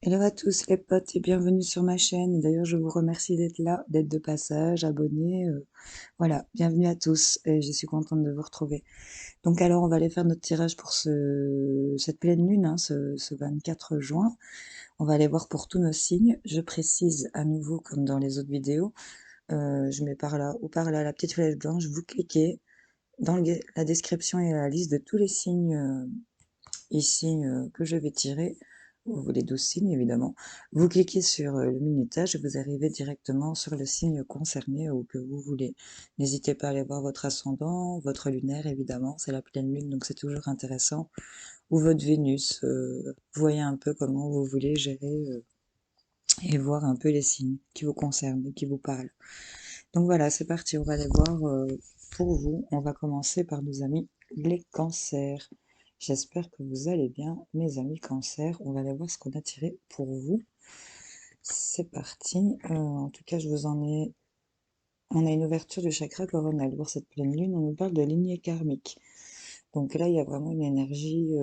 Hello à tous les potes et bienvenue sur ma chaîne. Et d'ailleurs, je vous remercie d'être là, d'être de passage, abonnés. Voilà, bienvenue à tous et je suis contente de vous retrouver. Donc alors, on va aller faire notre tirage pour cette pleine lune, hein, ce 24 juin. On va aller voir pour tous nos signes. Je précise à nouveau, comme dans les autres vidéos, je mets par là ou par là la petite flèche blanche. Vous cliquez dans la description et la liste de tous les signes ici que je vais tirer, ou les 12 signes évidemment, vous cliquez sur le minutage et vous arrivez directement sur le signe concerné ou que vous voulez. N'hésitez pas à aller voir votre ascendant, votre lunaire évidemment, c'est la pleine lune donc c'est toujours intéressant, ou votre Vénus, voyez un peu comment vous voulez gérer et voir un peu les signes qui vous concernent et qui vous parlent. Donc voilà, c'est parti, on va aller voir pour vous. On va commencer par nos amis les cancers. J'espère que vous allez bien, mes amis cancers. On va aller voir ce qu'on a tiré pour vous. C'est parti. En tout cas, je vous en ai... On a une ouverture du chakra coronal. Pour cette pleine lune, on nous parle de lignée karmique. Donc là, il y a vraiment une énergie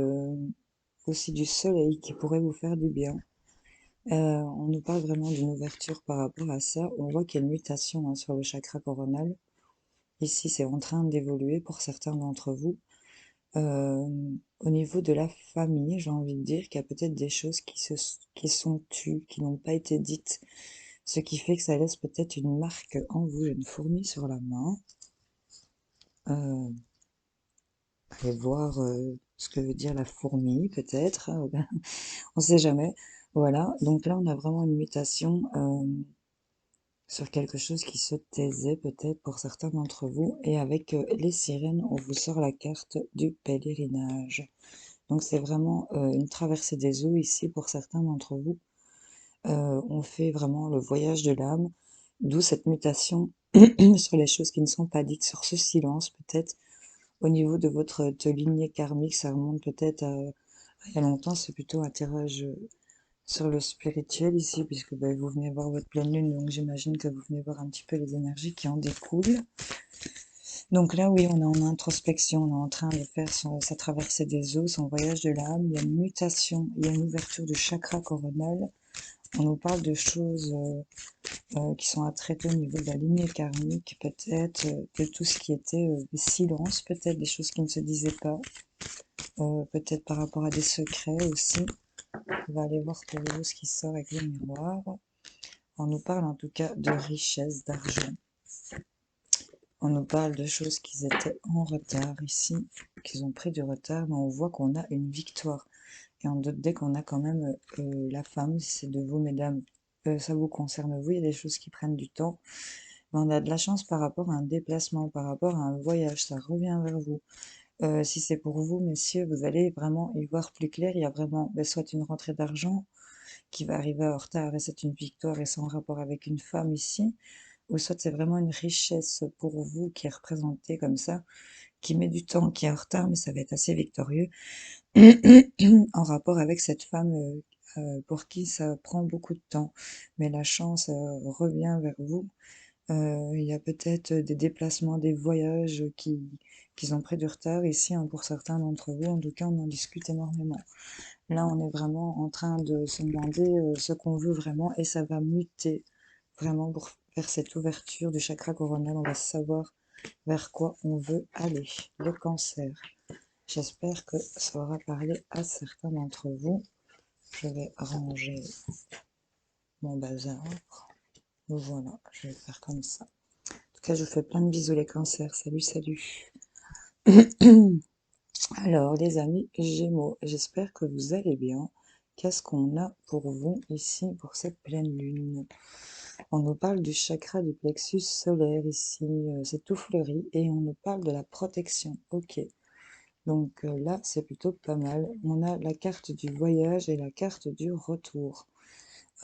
aussi du soleil qui pourrait vous faire du bien. On nous parle vraiment d'une ouverture par rapport à ça. On voit qu'il y a une mutation sur le chakra coronal. Ici, c'est en train d'évoluer pour certains d'entre vous. Au niveau de la famille, j'ai envie de dire qu'il y a peut-être des choses qui sont tues, qui n'ont pas été dites, ce qui fait que ça laisse peut-être une marque en vous, une fourmi sur la main. Euh, Allez voir ce que veut dire la fourmi, peut-être, on sait jamais. Voilà, donc là on a vraiment une mutation sur quelque chose qui se taisait peut-être pour certains d'entre vous. Et avec les sirènes, on vous sort la carte du pèlerinage. Donc c'est vraiment une traversée des eaux ici pour certains d'entre vous. On fait vraiment le voyage de l'âme, d'où cette mutation sur les choses qui ne sont pas dites, sur ce silence peut-être. Au niveau de votre lignée karmique, ça remonte peut-être à il y a longtemps, c'est plutôt un tirage sur le spirituel ici, puisque ben, vous venez voir votre pleine lune, donc j'imagine que vous venez voir un petit peu les énergies qui en découlent. Donc là, oui, on est en introspection, on est en train de faire sa traversée des eaux, son voyage de l'âme, il y a une mutation, il y a une ouverture du chakra coronal, on nous parle de choses qui sont à traiter au niveau de la lignée karmique, peut-être, de tout ce qui était silence, peut-être des choses qui ne se disaient pas, peut-être par rapport à des secrets aussi. On va aller voir pour vous ce qui sort avec le miroir. On nous parle en tout cas de richesse, d'argent. On nous parle de choses qui étaient en retard ici, qu'ils ont pris du retard, mais on voit qu'on a une victoire. Et dès qu'on a quand même la femme, si c'est de vous, mesdames, ça vous concerne vous, il y a des choses qui prennent du temps. Mais on a de la chance par rapport à un déplacement, par rapport à un voyage, ça revient vers vous. Si c'est pour vous, messieurs, vous allez vraiment y voir plus clair. Il y a vraiment soit une rentrée d'argent qui va arriver en retard et c'est une victoire et c'est en rapport avec une femme ici, ou soit c'est vraiment une richesse pour vous qui est représentée comme ça, qui met du temps, qui est en retard, mais ça va être assez victorieux, en rapport avec cette femme pour qui ça prend beaucoup de temps. Mais la chance revient vers vous. Il y a peut-être des déplacements, des voyages qui ont pris du retard ici, hein, pour certains d'entre vous. En tout cas, on en discute énormément. Là, on est vraiment en train de se demander ce qu'on veut vraiment et ça va muter vraiment pour faire cette ouverture du chakra coronal. On va savoir vers quoi on veut aller. Le cancer. J'espère que ça aura parlé à certains d'entre vous. Je vais ranger mon bazar. Voilà, je vais faire comme ça. En tout cas, je vous fais plein de bisous les cancers. Salut, salut. Alors, les amis Gémeaux, j'espère que vous allez bien. Qu'est-ce qu'on a pour vous ici pour cette pleine lune? On nous parle du chakra du plexus solaire ici, c'est tout fleuri, et on nous parle de la protection. Ok, donc là, c'est plutôt pas mal. On a la carte du voyage et la carte du retour.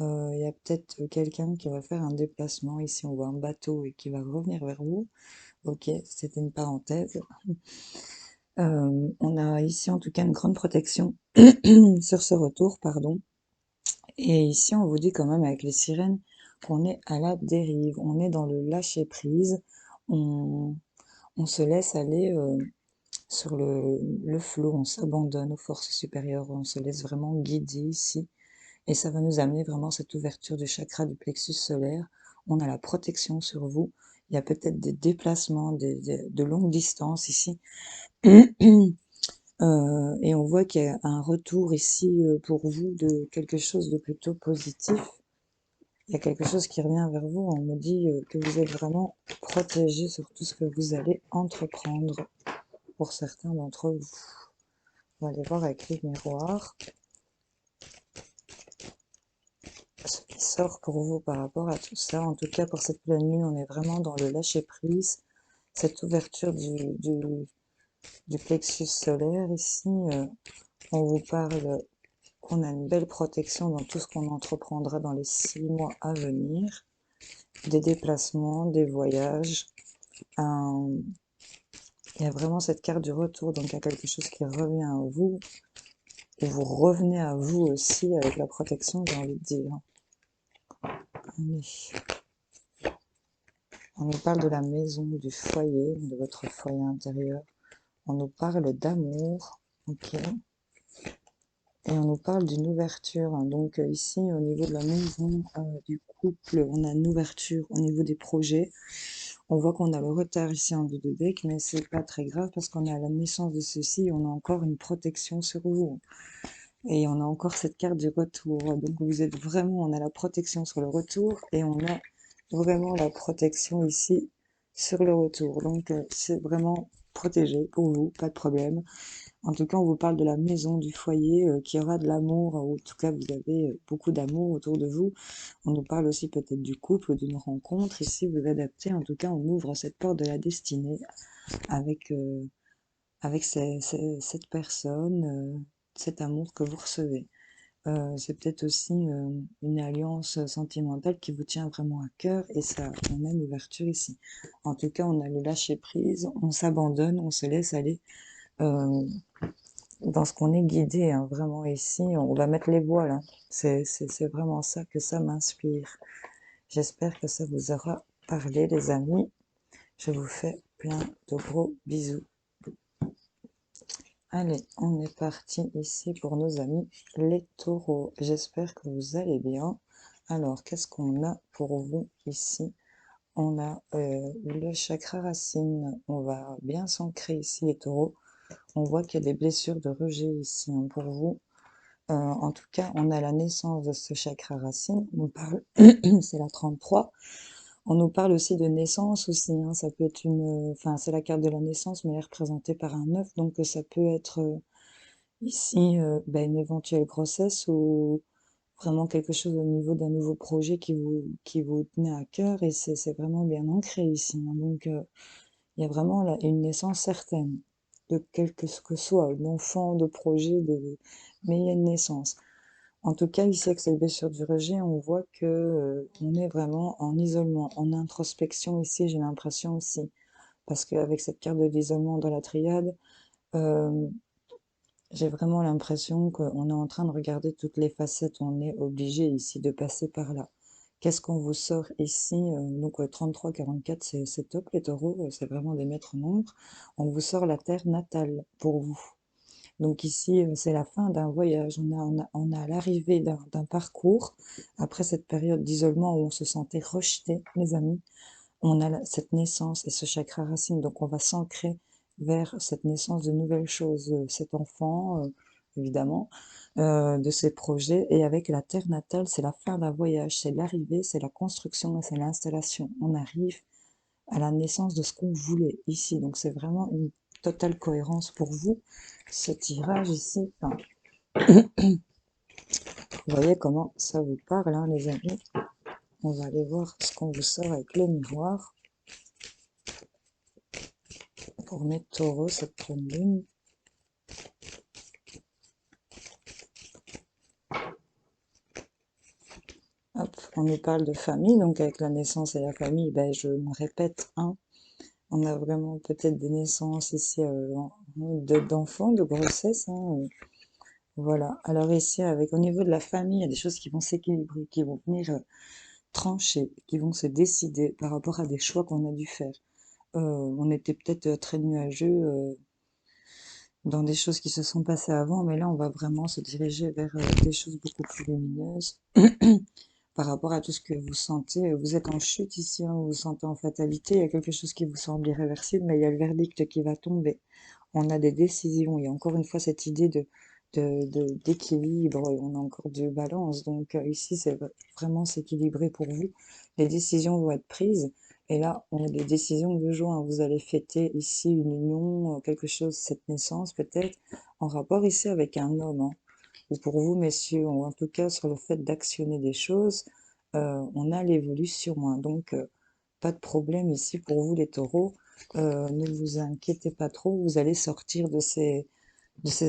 Il y a peut-être quelqu'un qui va faire un déplacement. Ici, on voit un bateau et qui va revenir vers vous. Ok, c'était une parenthèse. On a ici en tout cas une grande protection sur ce retour, pardon. Et ici, on vous dit quand même avec les sirènes qu'on est à la dérive, on est dans le lâcher prise, on, on se laisse aller sur le flot, on s'abandonne aux forces supérieures, on se laisse vraiment guider ici. Et ça va nous amener vraiment cette ouverture du chakra du plexus solaire. On a la protection sur vous. Il y a peut-être des déplacements, de longue distance ici. Et on voit qu'il y a un retour ici pour vous de quelque chose de plutôt positif. Il y a quelque chose qui revient vers vous. On me dit que vous êtes vraiment protégé sur tout ce que vous allez entreprendre pour certains d'entre vous. On va aller voir avec les miroirs ce qui sort pour vous par rapport à tout ça. En tout cas, pour cette pleine lune, on est vraiment dans le lâcher-prise, cette ouverture du plexus solaire ici. On vous parle qu'on a une belle protection dans tout ce qu'on entreprendra dans les 6 mois à venir. Des déplacements, des voyages. Il y a vraiment cette carte du retour, donc il y a quelque chose qui revient à vous. Et vous revenez à vous aussi avec la protection, j'ai envie de dire. On nous parle de la maison, du foyer, de votre foyer intérieur. On nous parle d'amour, ok. Et on nous parle d'une ouverture. Donc ici, au niveau de la maison, du couple, on a une ouverture au niveau des projets. On voit qu'on a le retard ici en 2 deck, mais c'est pas très grave parce qu'on a la naissance de ceci, on a encore une protection sur vous. Et on a encore cette carte du retour. Donc vous êtes vraiment, on a la protection sur le retour et on a vraiment la protection ici sur le retour. Donc c'est vraiment protégé pour vous, pas de problème. En tout cas, on vous parle de la maison, du foyer, qui aura de l'amour, ou en tout cas vous avez beaucoup d'amour autour de vous. On nous parle aussi peut-être du couple, d'une rencontre. Ici, vous adaptez, en tout cas, on ouvre cette porte de la destinée avec, avec cette personne, cet amour que vous recevez. C'est peut-être aussi une alliance sentimentale qui vous tient vraiment à cœur et ça, on a une ouverture ici. En tout cas, on a le lâcher prise, on s'abandonne, on se laisse aller euh, dans ce qu'on est guidé, hein, vraiment ici. On va mettre les voiles, hein. C'est vraiment ça que ça m'inspire. J'espère que ça vous aura parlé, les amis. Je vous fais plein de gros bisous. Allez, on est parti ici pour nos amis les taureaux. J'espère que vous allez bien. Alors, qu'est-ce qu'on a pour vous ici? On a le chakra racine. On va bien s'ancrer ici, les taureaux. On voit qu'il y a des blessures de rejet ici, hein, pour vous. En tout cas, on a la naissance de ce chakra racine. On parle, c'est la 33. On nous parle aussi de naissance aussi, hein. Ça peut être enfin, c'est la carte de la naissance, mais elle est représentée par un œuf. Donc, ça peut être ici, une éventuelle grossesse ou vraiment quelque chose au niveau d'un nouveau projet qui vous tenait à cœur et c'est vraiment bien ancré ici, hein. Donc, il y a vraiment une naissance certaine de quelque ce que soit, d'enfant, de projet, mais il y a une naissance. En tout cas, ici, avec cette blessure du rejet, on voit que on est vraiment en isolement, en introspection ici, j'ai l'impression aussi. Parce qu'avec cette carte de l'isolement dans la triade, euh, j'ai vraiment l'impression qu'on est en train de regarder toutes les facettes. On est obligé ici de passer par là. Qu'est-ce qu'on vous sort ici? Donc 33, 44, c'est top les taureaux, c'est vraiment des maîtres nombres. On vous sort la terre natale pour vous. Donc ici, c'est la fin d'un voyage. On a l'arrivée d'un parcours. Après cette période d'isolement où on se sentait rejeté, les amis, on a cette naissance et ce chakra racine. Donc on va s'ancrer vers cette naissance de nouvelles choses. Cet enfant, évidemment, de ses projets. Et avec la terre natale, c'est la fin d'un voyage. C'est l'arrivée, c'est la construction et c'est l'installation. On arrive à la naissance de ce qu'on voulait ici. Donc c'est vraiment une totale cohérence pour vous. Ce tirage ici, enfin, vous voyez comment ça vous parle, hein, les amis. On va aller voir ce qu'on vous sort avec le miroir pour mes taureaux cette pleine lune. Hop, on nous parle de famille, donc avec la naissance et la famille, je me répète, hein, on a vraiment peut-être des naissances ici d'enfants, de grossesse, hein, voilà. Alors ici, avec au niveau de la famille, il y a des choses qui vont s'équilibrer, qui vont venir trancher, qui vont se décider par rapport à des choix qu'on a dû faire. On était peut-être très nuageux dans des choses qui se sont passées avant, mais là, on va vraiment se diriger vers des choses beaucoup plus lumineuses. Par rapport à tout ce que vous sentez, vous êtes en chute ici, hein, vous vous sentez en fatalité, il y a quelque chose qui vous semble irréversible, mais il y a le verdict qui va tomber. On a des décisions, il y a encore une fois cette idée d'équilibre, et on a encore du balance, donc ici c'est vraiment s'équilibrer pour vous. Les décisions vont être prises, et là on a des décisions de joie, vous allez fêter ici une union, quelque chose, cette naissance peut-être, en rapport ici avec un homme, hein, ou pour vous, messieurs, ou en tout cas sur le fait d'actionner des choses, on a l'évolution, hein, donc pas de problème ici pour vous les taureaux. Ne vous inquiétez pas trop, vous allez sortir de ces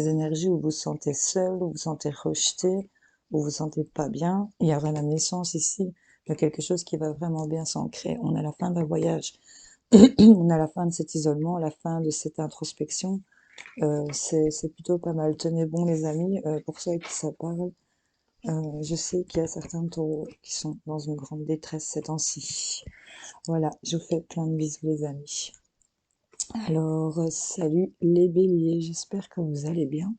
énergies où vous vous sentez seul, où vous vous sentez rejeté, où vous vous sentez pas bien. Il y aura la naissance ici de quelque chose qui va vraiment bien s'ancrer. On a la fin d'un voyage, on a la fin de cet isolement, la fin de cette introspection. C'est plutôt pas mal. Tenez bon les amis, pour ceux à qui ça parle. Je sais qu'il y a certains taureaux qui sont dans une grande détresse ces temps-ci. Voilà, je vous fais plein de bisous les amis. Alors, salut les béliers, j'espère que vous allez bien.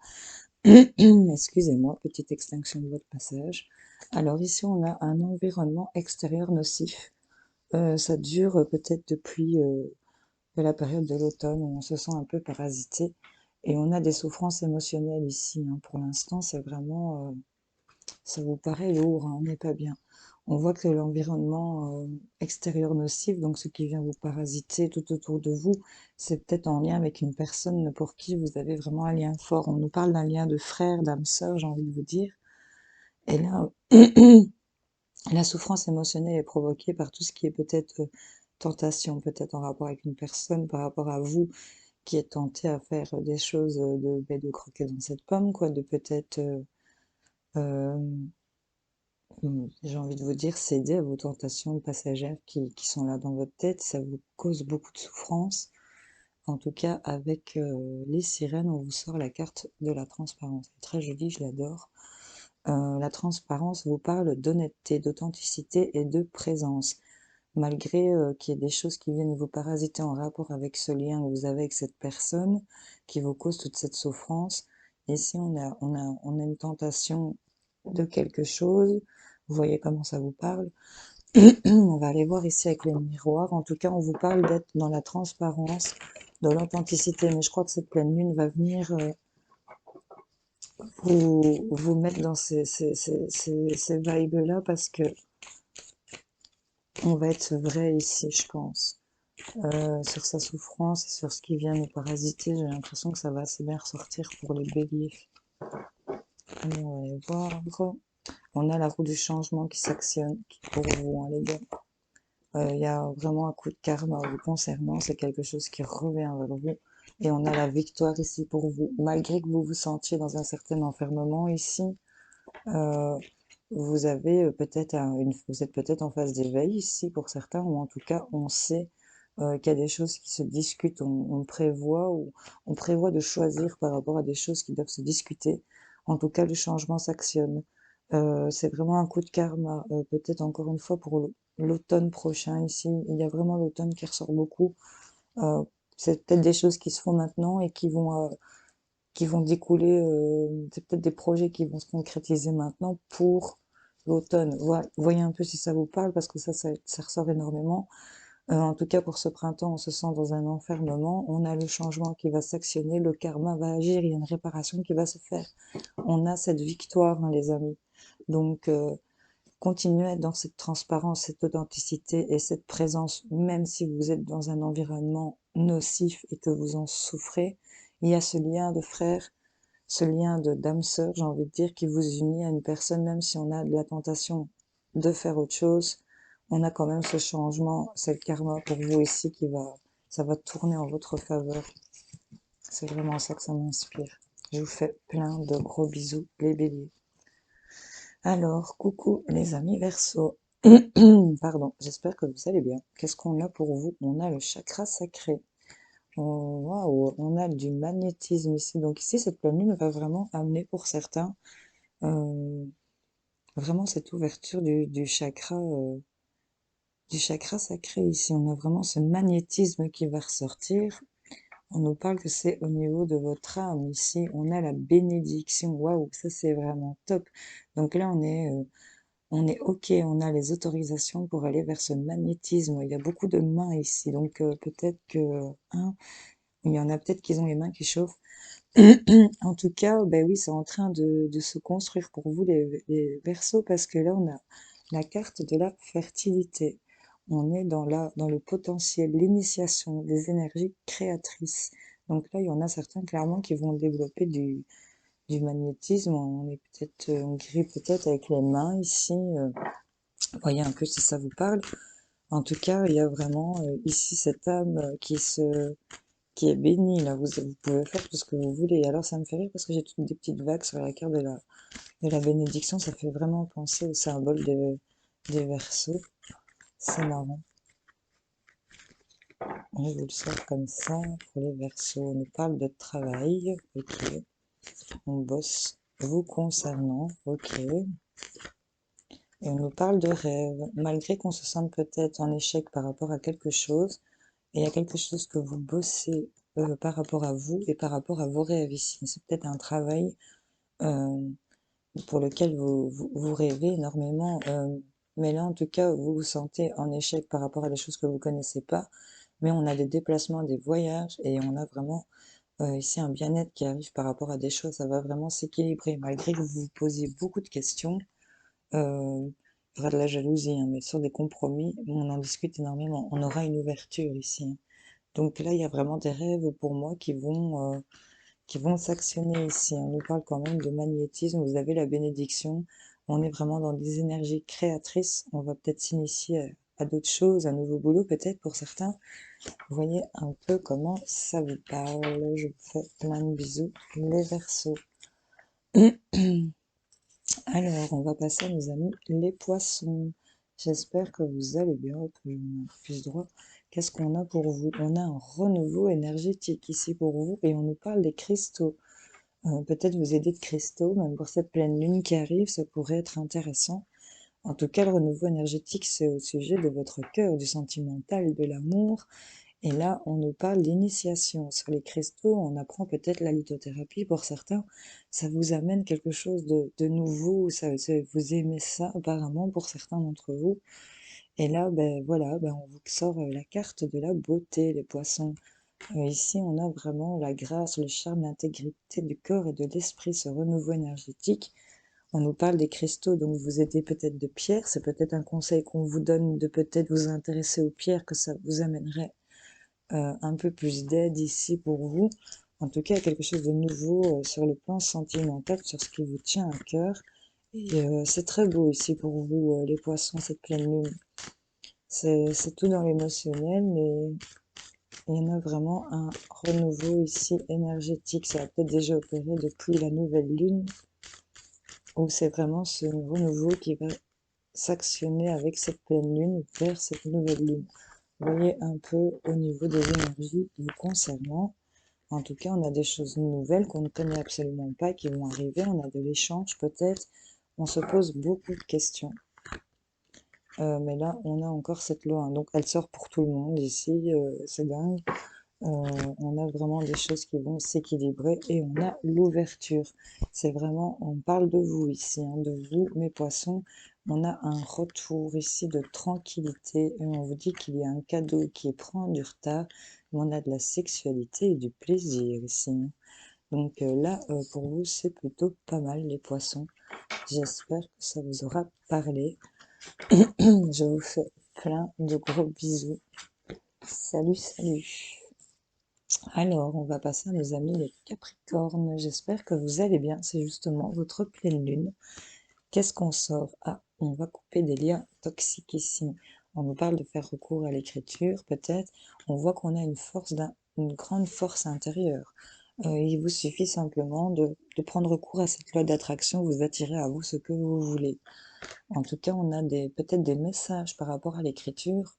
Excusez-moi, petite extinction de votre passage. Alors ici, on a un environnement extérieur nocif. Ça dure peut-être depuis la période de l'automne où on se sent un peu parasité. Et on a des souffrances émotionnelles ici, hein. Pour l'instant, c'est vraiment ça vous paraît lourd, hein, on n'est pas bien. On voit que l'environnement extérieur nocif, donc ce qui vient vous parasiter tout autour de vous, c'est peut-être en lien avec une personne pour qui vous avez vraiment un lien fort. On nous parle d'un lien de frère, d'âme sœur, j'ai envie de vous dire. Et là, la souffrance émotionnelle est provoquée par tout ce qui est peut-être tentation, peut-être en rapport avec une personne, par rapport à vous qui êtes tenté à faire des choses de croquer dans cette pomme, quoi, de peut-être euh, j'ai envie de vous dire, cédez à vos tentations passagères qui sont là dans votre tête, ça vous cause beaucoup de souffrance. En tout cas, avec les sirènes, on vous sort la carte de la transparence. C'est très joli, je l'adore. La transparence vous parle d'honnêteté, d'authenticité et de présence. Malgré qu'il y ait des choses qui viennent vous parasiter en rapport avec ce lien que vous avez avec cette personne, qui vous cause toute cette souffrance, ici on a une tentation de quelque chose. Vous voyez comment ça vous parle. On va aller voir ici avec le miroir. En tout cas, on vous parle d'être dans la transparence, de l'authenticité. Mais je crois que cette pleine lune va venir vous mettre dans ces vibes-là parce que on va être vrai ici, je pense. Sur sa souffrance et sur ce qui vient nous parasiter, j'ai l'impression que ça va assez bien ressortir pour les béliers. Allez, on va aller voir. On a la roue du changement qui s'actionne pour vous, hein, les gars. Il y a vraiment un coup de karma vous concernant, c'est quelque chose qui revient vers vous. Et on a la victoire ici pour vous. Malgré que vous vous sentiez dans un certain enfermement ici, euh, vous avez vous êtes peut-être en phase d'éveil ici pour certains, ou en tout cas on sait qu'il y a des choses qui se discutent, on prévoit ou on prévoit de choisir par rapport à des choses qui doivent se discuter. En tout cas, le changement s'actionne. C'est vraiment un coup de karma, peut-être encore une fois pour l'automne prochain ici. Il y a vraiment l'automne qui ressort beaucoup. Euh, c'est peut-être des choses qui se font maintenant et qui vont découler, c'est peut-être des projets qui vont se concrétiser maintenant pour l'automne. Voyez un peu si ça vous parle parce que ça ressort énormément. En tout cas, pour ce printemps, on se sent dans un enfermement. On a le changement qui va s'actionner, le karma va agir, il y a une réparation qui va se faire. On a cette victoire, hein, les amis. Donc, continuez à être dans cette transparence, cette authenticité et cette présence, même si vous êtes dans un environnement nocif et que vous en souffrez. Il y a ce lien de frère, ce lien de d'âme-sœur, j'ai envie de dire, qui vous unit à une personne, même si on a de la tentation de faire autre chose, on a quand même ce changement, c'est le karma pour vous ici ça va tourner en votre faveur. C'est vraiment ça que ça m'inspire. Je vous fais plein de gros bisous, les béliers. Alors, coucou les amis Verseau. Pardon, j'espère que vous allez bien. Qu'est-ce qu'on a pour vous? On a le chakra sacré. Oh, waouh, on a du magnétisme ici. Donc ici, cette pleine lune va vraiment amener pour certains euh, vraiment cette ouverture du chakra sacré ici. On a vraiment ce magnétisme qui va ressortir. On nous parle que c'est au niveau de votre âme. Ici, on a la bénédiction. Waouh, ça c'est vraiment top. Donc là, on est OK, on a les autorisations pour aller vers ce magnétisme. Il y a beaucoup de mains ici, donc peut-être que, hein, il y en a peut-être qui ont les mains qui chauffent. En tout cas, ben oui, c'est en train de se construire pour vous les Verseaux, parce que là, on a la carte de la fertilité. On est dans le potentiel, l'initiation des énergies créatrices. Donc là, il y en a certains clairement qui vont développer du magnétisme. On est peut-être, on grille peut-être avec les mains ici. Voyez un peu si ça vous parle. En tout cas, il y a vraiment ici cette âme qui est bénie. Là, vous pouvez faire tout ce que vous voulez. Alors, ça me fait rire parce que j'ai toutes des petites vagues sur la carte de la bénédiction. Ça fait vraiment penser au symbole des Verseaux. C'est marrant. On vous le sort comme ça pour les Verseaux. On nous parle de travail. Ok. On bosse vous concernant. Ok. Et on nous parle de rêve. Malgré qu'on se sente peut-être en échec par rapport à quelque chose, et il y a quelque chose que vous bossez par rapport à vous et par rapport à vos rêves ici. C'est peut-être un travail euh, pour lequel vous rêvez énormément. Mais là, en tout cas, vous vous sentez en échec par rapport à des choses que vous connaissez pas. Mais on a des déplacements, des voyages, et on a vraiment ici un bien-être qui arrive par rapport à des choses. Ça va vraiment s'équilibrer, malgré que vous vous posiez beaucoup de questions. Il y aura de la jalousie, hein, mais sur des compromis, on en discute énormément. On aura une ouverture ici, hein. Donc là, il y a vraiment des rêves pour moi qui vont s'actionner ici. On nous parle quand même de magnétisme. Vous avez la bénédiction. On est vraiment dans des énergies créatrices. On va peut-être s'initier à d'autres choses, un nouveau boulot peut-être pour certains. Vous voyez un peu comment ça vous parle. Je vous fais plein de bisous, les Verseaux. Alors, on va passer à nos amis les poissons. J'espère que vous allez bien. Hop, je vais mettre plus droit. Qu'est-ce qu'on a pour vous? On a un renouveau énergétique ici pour vous et on nous parle des cristaux. Peut-être vous aider de cristaux, même pour cette pleine lune qui arrive, ça pourrait être intéressant. En tout cas, le renouveau énergétique, c'est au sujet de votre cœur, du sentimental, de l'amour. Et là, on nous parle d'initiation. Sur les cristaux, on apprend peut-être la lithothérapie pour certains. Ça vous amène quelque chose de nouveau. Vous aimez ça apparemment pour certains d'entre vous. Et là, ben voilà, ben on vous sort la carte de la beauté, les poissons. Ici, on a vraiment la grâce, le charme, l'intégrité du corps et de l'esprit, ce renouveau énergétique. On nous parle des cristaux, donc vous aidez peut-être de pierres. C'est peut-être un conseil qu'on vous donne de peut-être vous intéresser aux pierres, que ça vous amènerait un peu plus d'aide ici pour vous. En tout cas, quelque chose de nouveau sur le plan sentimental, sur ce qui vous tient à cœur. Et c'est très beau ici pour vous, les poissons, cette pleine lune. C'est tout dans l'émotionnel, mais il y en a vraiment un renouveau ici énergétique. Ça a peut-être déjà opéré depuis la nouvelle lune, où c'est vraiment ce renouveau qui va s'actionner avec cette pleine lune vers cette nouvelle lune. Vous voyez un peu au niveau des énergies vous concernant. En tout cas, on a des choses nouvelles qu'on ne connaît absolument pas qui vont arriver. On a de l'échange peut-être. On se pose beaucoup de questions. Mais là, on a encore cette loi, hein. Donc, elle sort pour tout le monde ici. C'est dingue. On a vraiment des choses qui vont s'équilibrer et on a l'ouverture. C'est vraiment, on parle de vous ici, hein, de vous, mes poissons. On a un retour ici de tranquillité et on vous dit qu'il y a un cadeau qui prend du retard, mais on a de la sexualité et du plaisir ici, hein. Donc là, pour vous, c'est plutôt pas mal, les poissons. J'espère que ça vous aura parlé. Je vous fais plein de gros bisous. Salut, salut. Alors, on va passer à nos amis les Capricornes. J'espère que vous allez bien. C'est justement votre pleine lune. Qu'est-ce qu'on sort? Ah, on va couper des liens toxiques ici. On nous parle de faire recours à l'écriture, peut-être. On voit qu'on a une grande force intérieure. Il vous suffit simplement de prendre recours à cette loi d'attraction. Vous attirez à vous ce que vous voulez. En tout cas, on a peut-être des messages par rapport à l'écriture.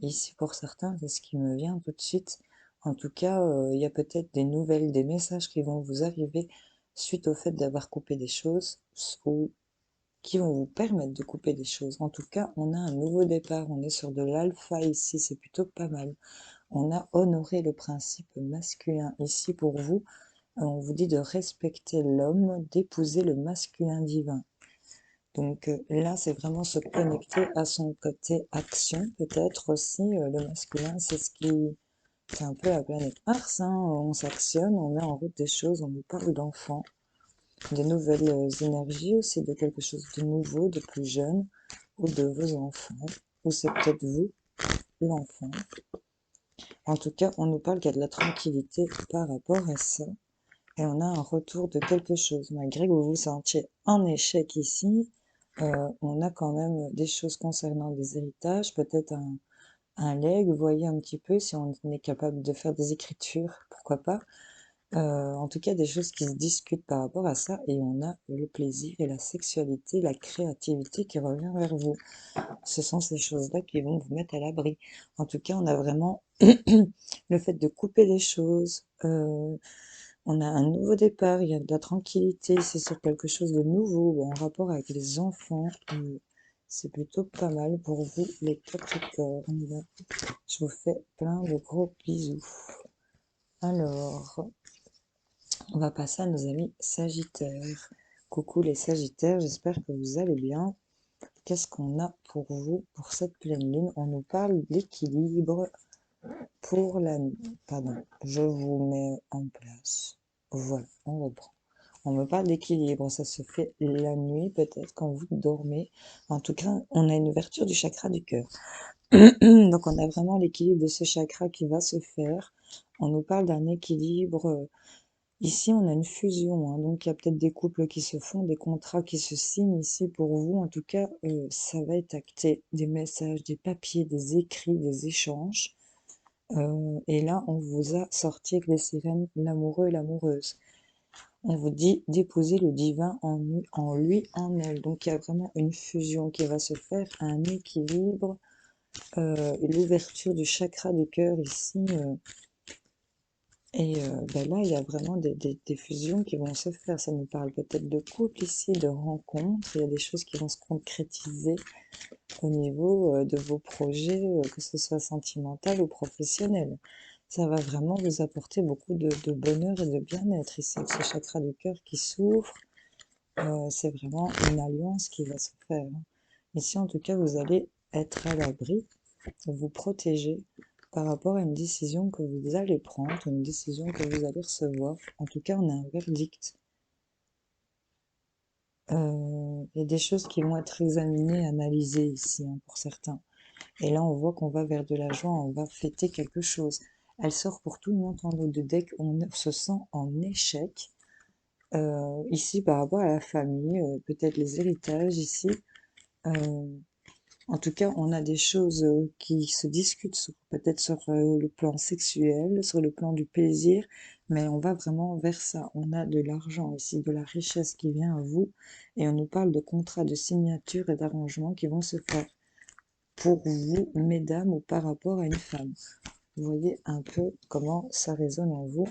Ici, pour certains, c'est ce qui me vient tout de suite. En tout cas, il y a peut-être des nouvelles, des messages qui vont vous arriver suite au fait d'avoir coupé des choses ou qui vont vous permettre de couper des choses. En tout cas, on a un nouveau départ. On est sur de l'alpha ici, c'est plutôt pas mal. On a honoré le principe masculin ici pour vous. On vous dit de respecter l'homme, d'épouser le masculin divin. Donc là, c'est vraiment se connecter à son côté action, peut-être aussi. Le masculin, c'est un peu la planète Mars, hein. On s'actionne, on met en route des choses, on nous parle d'enfants, de nouvelles énergies aussi, de quelque chose de nouveau, de plus jeune, ou de vos enfants, ou c'est peut-être vous, l'enfant. En tout cas, on nous parle qu'il y a de la tranquillité par rapport à ça, et on a un retour de quelque chose. Malgré que vous vous sentiez en échec ici, on a quand même des choses concernant des héritages, peut-être un legs, vous voyez un petit peu, si on est capable de faire des écritures, pourquoi pas. En tout cas, des choses qui se discutent par rapport à ça, et on a le plaisir et la sexualité, la créativité qui revient vers vous. Ce sont ces choses-là qui vont vous mettre à l'abri. En tout cas, on a vraiment le fait de couper les choses. On a un nouveau départ, il y a de la tranquillité, c'est sur quelque chose de nouveau, en rapport avec les enfants. C'est plutôt pas mal pour vous, les Capricornes. Je vous fais plein de gros bisous. Alors, on va passer à nos amis Sagittaires. Coucou les Sagittaires, j'espère que vous allez bien. Qu'est-ce qu'on a pour vous pour cette pleine lune? On nous parle d'équilibre pour la nuit. Pardon, je vous mets en place. Voilà, on reprend. On me parle d'équilibre, ça se fait la nuit peut-être quand vous dormez. En tout cas, on a une ouverture du chakra du cœur. Donc on a vraiment l'équilibre de ce chakra qui va se faire. On nous parle d'un équilibre. Ici, on a une fusion, hein, donc il y a peut-être des couples qui se font, des contrats qui se signent ici pour vous. En tout cas, ça va être acté, des messages, des papiers, des écrits, des échanges. Et là, on vous a sorti avec les sirènes, l'amoureux et l'amoureuse. On vous dit d'épouser le divin en lui, en elle. Donc il y a vraiment une fusion qui va se faire, un équilibre, et l'ouverture du chakra du cœur ici. Ben là, il y a vraiment des fusions qui vont se faire. Ça nous parle peut-être de couple ici, de rencontres. Il y a des choses qui vont se concrétiser au niveau de vos projets, que ce soit sentimental ou professionnel. Ça va vraiment vous apporter beaucoup de bonheur et de bien-être ici, avec ce chakra du cœur qui s'ouvre. C'est vraiment une alliance qui va se faire, hein. Ici, en tout cas, vous allez être à l'abri, vous protéger par rapport à une décision que vous allez prendre, une décision que vous allez recevoir. En tout cas, on a un verdict. Il y a des choses qui vont être examinées, analysées ici, hein, pour certains. Et là, on voit qu'on va vers de la joie, on va fêter quelque chose. Elle sort pour tout le monde en haut de deck, on se sent en échec. Ici, par rapport à la famille, peut-être les héritages ici. Euh, En tout cas, on a des choses qui se discutent, peut-être sur le plan sexuel, sur le plan du plaisir, mais on va vraiment vers ça. On a de l'argent ici, de la richesse qui vient à vous, et on nous parle de contrats, de signatures et d'arrangements qui vont se faire pour vous, mesdames, ou par rapport à une femme. Vous voyez un peu comment ça résonne en vous.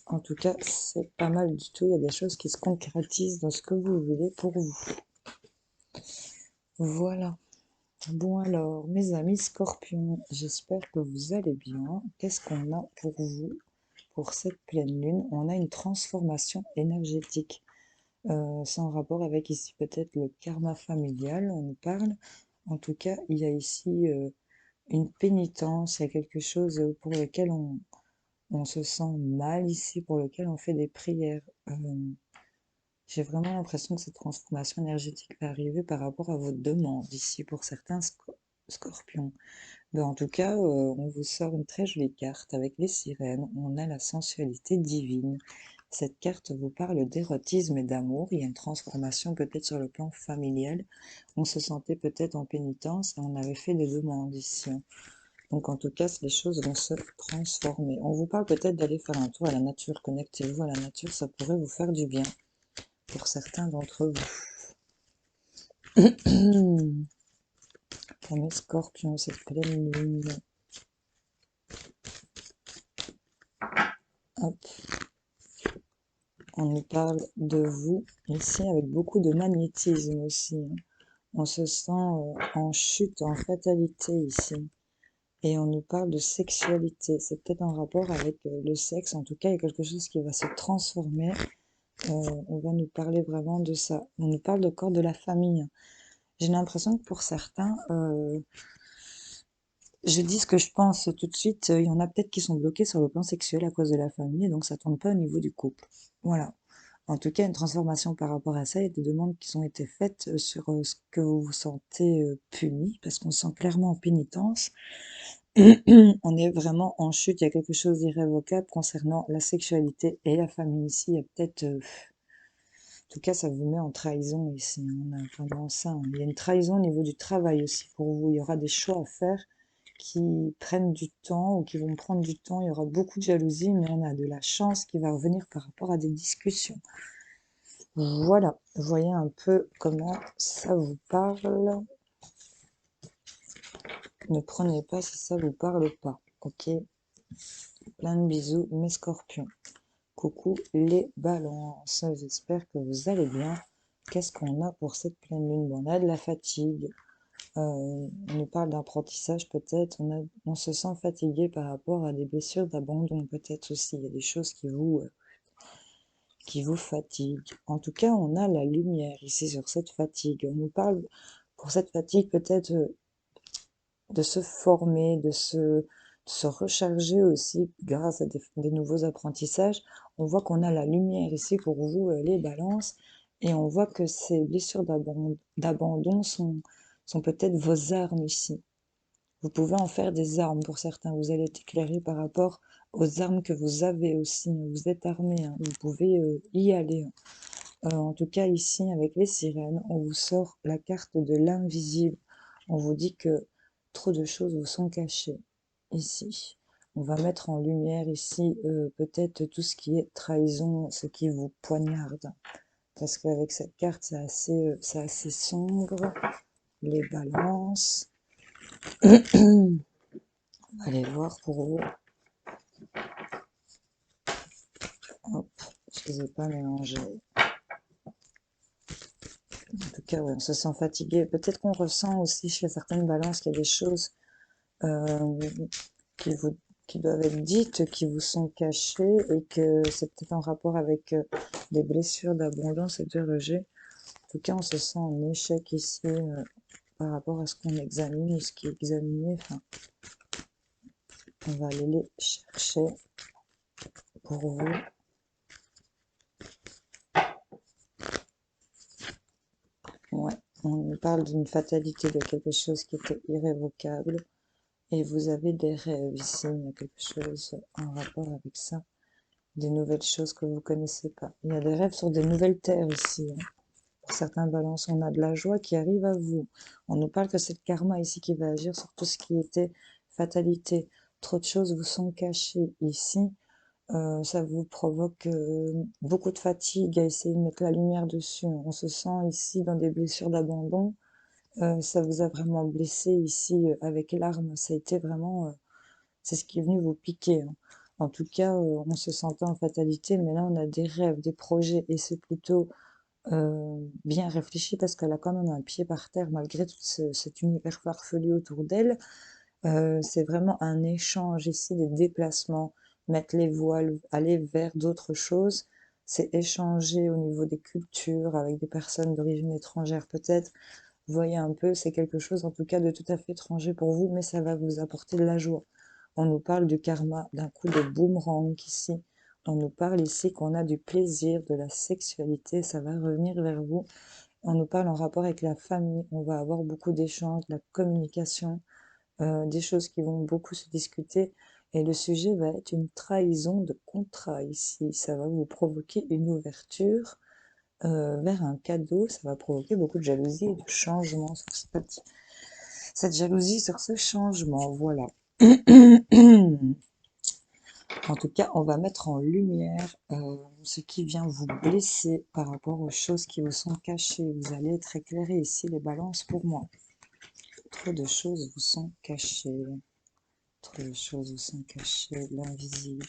En tout cas, c'est pas mal du tout. Il y a des choses qui se concrétisent dans ce que vous voulez pour vous. Voilà. Bon alors, mes amis scorpions, j'espère que vous allez bien. Qu'est-ce qu'on a pour vous pour cette pleine lune? On a une transformation énergétique. C'est en rapport avec ici peut-être le karma familial, on nous parle. En tout cas, il y a ici une pénitence, il y a quelque chose pour lequel on se sent mal ici, pour lequel on fait des prières. J'ai vraiment l'impression que cette transformation énergétique va arriver par rapport à vos demandes ici pour certains scorpions. Ben, en tout cas, on vous sort une très jolie carte avec les sirènes. On a la sensualité divine. Cette carte vous parle d'érotisme et d'amour. Il y a une transformation peut-être sur le plan familial. On se sentait peut-être en pénitence et on avait fait des demandes ici, hein. Donc en tout cas, les choses vont se transformer. On vous parle peut-être d'aller faire un tour à la nature. Connectez-vous à la nature, ça pourrait vous faire du bien pour certains d'entre vous. Pour mes scorpions, cette pleine lune. Hop. On nous parle de vous ici avec beaucoup de magnétisme aussi, hein. On se sent en chute, en fatalité ici. Et on nous parle de sexualité. C'est peut-être en rapport avec le sexe. En tout cas, il y a quelque chose qui va se transformer. On va nous parler vraiment de ça. On nous parle de corps de la famille. J'ai l'impression que pour certains, je dis ce que je pense tout de suite. Il y en a peut-être qui sont bloqués sur le plan sexuel à cause de la famille, et donc ça tourne pas au niveau du couple. Voilà. En tout cas, une transformation par rapport à ça et des demandes qui ont été faites sur ce que vous vous sentez puni, parce qu'on se sent clairement en pénitence. On est vraiment en chute, il y a quelque chose d'irrévocable concernant la sexualité et la famille ici. Il y a peut-être, en tout cas, ça vous met en trahison ici, hein. On a vraiment ça, hein. Il y a une trahison au niveau du travail aussi pour vous. Il y aura des choix à faire qui prennent du temps ou qui vont prendre du temps. Il y aura beaucoup de jalousie, mais on a de la chance qui va revenir par rapport à des discussions. Voilà, vous voyez un peu comment ça vous parle. Ne prenez pas si ça vous parle pas, ok? Plein de bisous, mes scorpions. Coucou les balances, j'espère que vous allez bien. Qu'est-ce qu'on a pour cette pleine lune? Bon, on a de la fatigue, on nous parle d'apprentissage peut-être, on se sent fatigué par rapport à des blessures d'abandon peut-être aussi, il y a des choses qui vous fatiguent. En tout cas, on a la lumière ici sur cette fatigue. On nous parle pour cette fatigue peut-être de se former, de se recharger aussi grâce à des nouveaux apprentissages. On voit qu'on a la lumière ici pour vous, les balances, et on voit que ces blessures d'abandon sont peut-être vos armes ici. Vous pouvez en faire des armes pour certains. Vous allez être éclairé par rapport aux armes que vous avez aussi. Vous êtes armé, hein. Vous pouvez y aller, hein. En tout cas, ici, avec les sirènes, on vous sort la carte de l'invisible. On vous dit que trop de choses vous sont cachées ici. On va mettre en lumière ici peut-être tout ce qui est trahison, ce qui vous poignarde. Parce qu'avec cette carte, c'est assez sombre. Les balances. On va aller voir pour vous. Hop, je ne les ai pas mélangés. En tout cas, ouais, on se sent fatigué. Peut-être qu'on ressent aussi chez certaines balances qu'il y a des choses euh, qui vous qui doivent être dites, qui vous sont cachées et que c'est peut-être en rapport avec des blessures d'abondance et de rejet. En tout cas, on se sent en échec ici par rapport à ce qu'on examine ou ce qui est examiné. Enfin, on va aller les chercher pour vous. Ouais, on nous parle d'une fatalité, de quelque chose qui était irrévocable. Et vous avez des rêves ici, il y a quelque chose en rapport avec ça. Des nouvelles choses que vous connaissez pas. Il y a des rêves sur des nouvelles terres ici, hein. Pour certains balances, on a de la joie qui arrive à vous. On nous parle que c'est le karma ici qui va agir sur tout ce qui était fatalité. Trop de choses vous sont cachées ici. Ça vous provoque beaucoup de fatigue à essayer de mettre la lumière dessus. On se sent ici dans des blessures d'abandon. Ça vous a vraiment blessé ici avec l'arme. Ça a été vraiment, c'est ce qui est venu vous piquer, hein. En tout cas, on se sentait en fatalité, mais là on a des rêves, des projets, et c'est plutôt bien réfléchi parce qu'elle a quand même un pied par terre malgré tout cet univers farfelu autour d'elle. C'est vraiment un échange ici, des déplacements, mettre les voiles, aller vers d'autres choses. C'est échanger au niveau des cultures avec des personnes d'origine étrangère peut-être. Vous voyez un peu, c'est quelque chose en tout cas de tout à fait étranger pour vous, mais ça va vous apporter de la joie. On nous parle du karma, d'un coup de boomerang ici. On nous parle ici qu'on a du plaisir, de la sexualité, ça va revenir vers vous. On nous parle en rapport avec la famille, on va avoir beaucoup d'échanges, de la communication, des choses qui vont beaucoup se discuter. Et le sujet va être une trahison de contrat ici. Ça va vous provoquer une ouverture vers un cadeau. Ça va provoquer beaucoup de jalousie et de changement sur cette jalousie, sur ce changement. Voilà. En tout cas, on va mettre en lumière ce qui vient vous blesser par rapport aux choses qui vous sont cachées. Vous allez être éclairés ici, les balances, pour moi. Trop de choses vous sont cachées. Trop de choses vous sont cachées. L'invisible.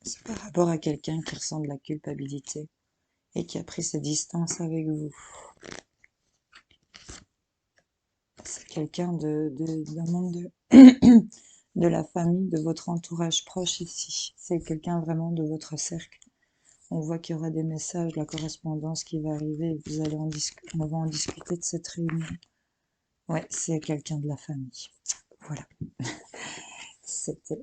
Ça par rapport à quelqu'un qui ressent de la culpabilité et qui a pris ses distances avec vous. C'est quelqu'un d'un membre de la famille, de votre entourage proche ici. C'est quelqu'un vraiment de votre cercle. On voit qu'il y aura des messages, la correspondance qui va arriver et vous allez on va en discuter de cette réunion. Ouais, c'est quelqu'un de la famille. Voilà. C'était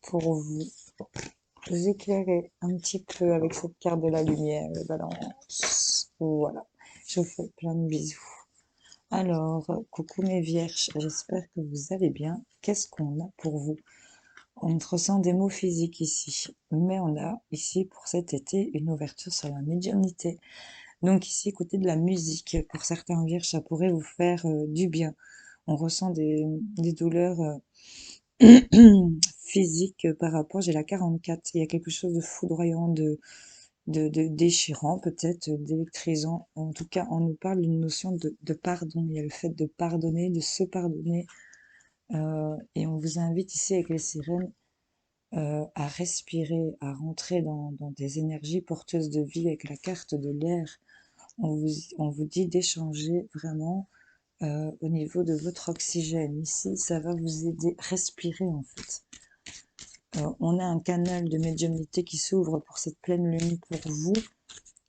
pour vous éclairer un petit peu avec cette carte de la lumière, le balance. Voilà. Je vous fais plein de bisous. Alors, coucou mes vierges, j'espère que vous allez bien. Qu'est-ce qu'on a pour vous? On ressent des mots physiques ici, mais on a ici pour cet été une ouverture sur la médiumnité. Donc ici, écouter de la musique, pour certains vierges, ça pourrait vous faire du bien. On ressent des douleurs physiques par rapport, j'ai la 44, il y a quelque chose de foudroyant, de déchirant, peut-être d'électrisant. En tout cas, on nous parle d'une notion de pardon. Il y a le fait de pardonner, de se pardonner. Et on vous invite ici avec les sirènes à respirer, à rentrer dans des énergies porteuses de vie avec la carte de l'air. On vous dit d'échanger vraiment au niveau de votre oxygène. Ici, ça va vous aider à respirer en fait. On a un canal de médiumnité qui s'ouvre pour cette pleine lune pour vous.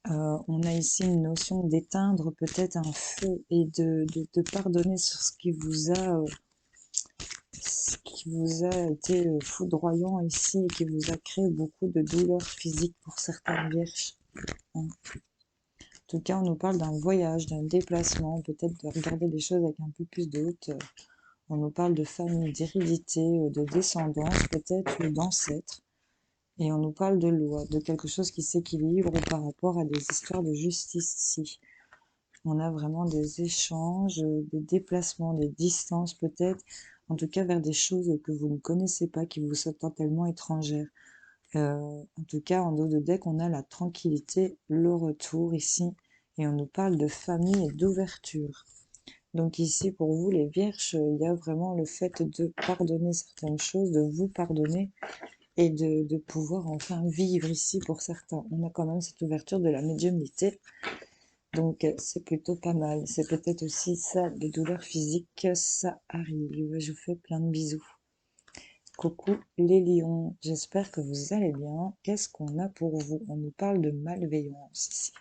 On a ici une notion d'éteindre peut-être un feu et de pardonner sur ce qui vous a été foudroyant ici et qui vous a créé beaucoup de douleurs physiques pour certaines vierges. Hein. En tout cas, on nous parle d'un voyage, d'un déplacement, peut-être de regarder les choses avec un peu plus de hauteur. On nous parle de famille, d'hérédité, de descendance, peut-être d'ancêtres. Et on nous parle de loi, de quelque chose qui s'équilibre par rapport à des histoires de justice ici. On a vraiment des échanges, des déplacements, des distances peut-être, en tout cas vers des choses que vous ne connaissez pas, qui vous sont totalement étrangères. En tout cas, en dos de deck, on a la tranquillité, le retour ici, et on nous parle de famille et d'ouverture. Donc ici, pour vous, les vierges, il y a vraiment le fait de pardonner certaines choses, de vous pardonner, et de pouvoir enfin vivre ici pour certains. On a quand même cette ouverture de la médiumnité. Donc c'est plutôt pas mal. C'est peut-être aussi ça, des douleurs physiques, ça arrive. Je vous fais plein de bisous. Coucou les lions, j'espère que vous allez bien. Qu'est-ce qu'on a pour vous? On nous parle de malveillance ici.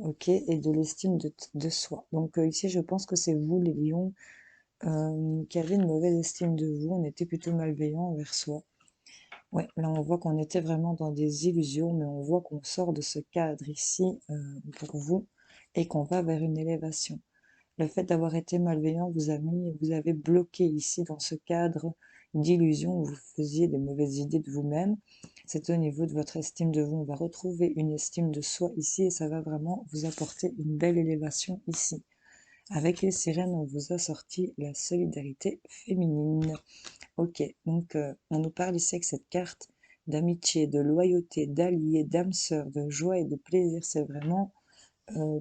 Ok, et de l'estime de soi. Donc ici, je pense que c'est vous les lions qui avez une mauvaise estime de vous. On était plutôt malveillant envers soi. Ouais, là on voit qu'on était vraiment dans des illusions, mais on voit qu'on sort de ce cadre ici pour vous et qu'on va vers une élévation. Le fait d'avoir été malveillant vous avez bloqué ici dans ce cadre d'illusion où vous faisiez des mauvaises idées de vous-même. C'est au niveau de votre estime de vous. On va retrouver une estime de soi ici et ça va vraiment vous apporter une belle élévation ici. Avec les sirènes, on vous a sorti la solidarité féminine. Ok, donc on nous parle ici avec cette carte d'amitié, de loyauté, d'alliés, d'âme sœur, de joie et de plaisir. C'est vraiment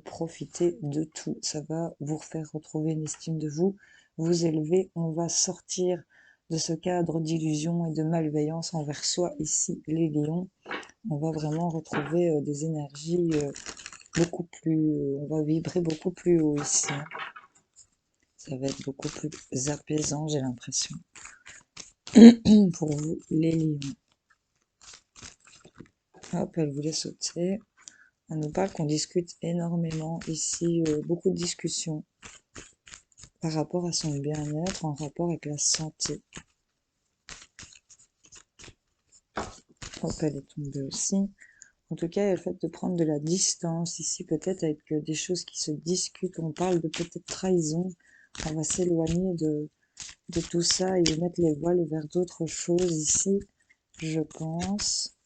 profiter de tout. Ça va vous faire retrouver une estime de vous, vous élever. On va sortir de ce cadre d'illusion et de malveillance envers soi ici, les lions. On va vraiment retrouver des énergies beaucoup plus... on va vibrer beaucoup plus haut ici. Hein. Ça va être beaucoup plus apaisant, j'ai l'impression. Pour vous, les lions. Hop, elle voulait sauter. On nous parle qu'on discute énormément ici, beaucoup de discussions par rapport à son bien-être, en rapport avec la santé. Hop, elle est tombée aussi. En tout cas, il y a le fait de prendre de la distance ici, peut-être avec des choses qui se discutent. On parle de peut-être trahison. On va s'éloigner de tout ça et mettre les voiles vers d'autres choses ici, je pense.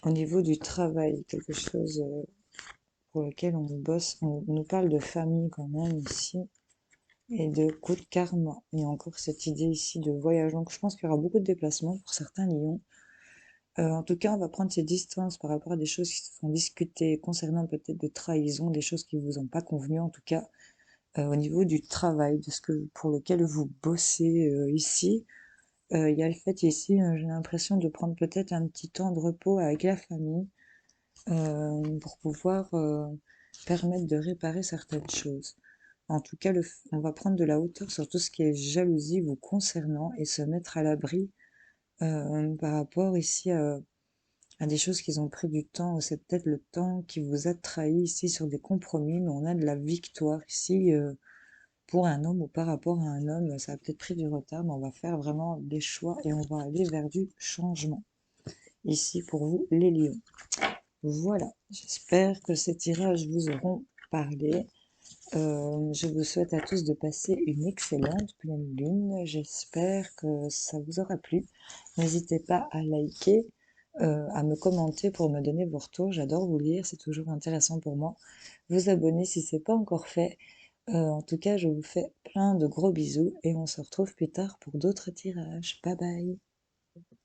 Au niveau du travail, quelque chose pour lequel on bosse. On nous parle de famille quand même ici et de coup de karma. Il y a encore cette idée ici de voyage. Donc je pense qu'il y aura beaucoup de déplacements pour certains lions. En tout cas, on va prendre ces distances par rapport à des choses qui se sont discutées concernant peut-être des trahisons, des choses qui vous ont pas convenu en tout cas. au niveau du travail, de ce que pour lequel vous bossez, ici. Il y a le fait ici, j'ai l'impression de prendre peut-être un petit temps de repos avec la famille, pour pouvoir, permettre de réparer certaines choses. En tout cas, on va prendre de la hauteur sur tout ce qui est jalousie vous concernant et se mettre à l'abri, par rapport ici, à des choses qui ont pris du temps, ou c'est peut-être le temps qui vous a trahi ici sur des compromis, mais on a de la victoire ici, pour un homme ou par rapport à un homme, ça a peut-être pris du retard, mais on va faire vraiment des choix et on va aller vers du changement. Ici pour vous, les lions. Voilà, j'espère que ces tirages vous auront parlé. Je vous souhaite à tous de passer une excellente pleine lune. J'espère que ça vous aura plu. N'hésitez pas à liker, à me commenter pour me donner vos retours. J'adore vous lire, c'est toujours intéressant pour moi. Vous abonner si ce n'est pas encore fait. En tout cas, je vous fais plein de gros bisous et on se retrouve plus tard pour d'autres tirages. Bye bye.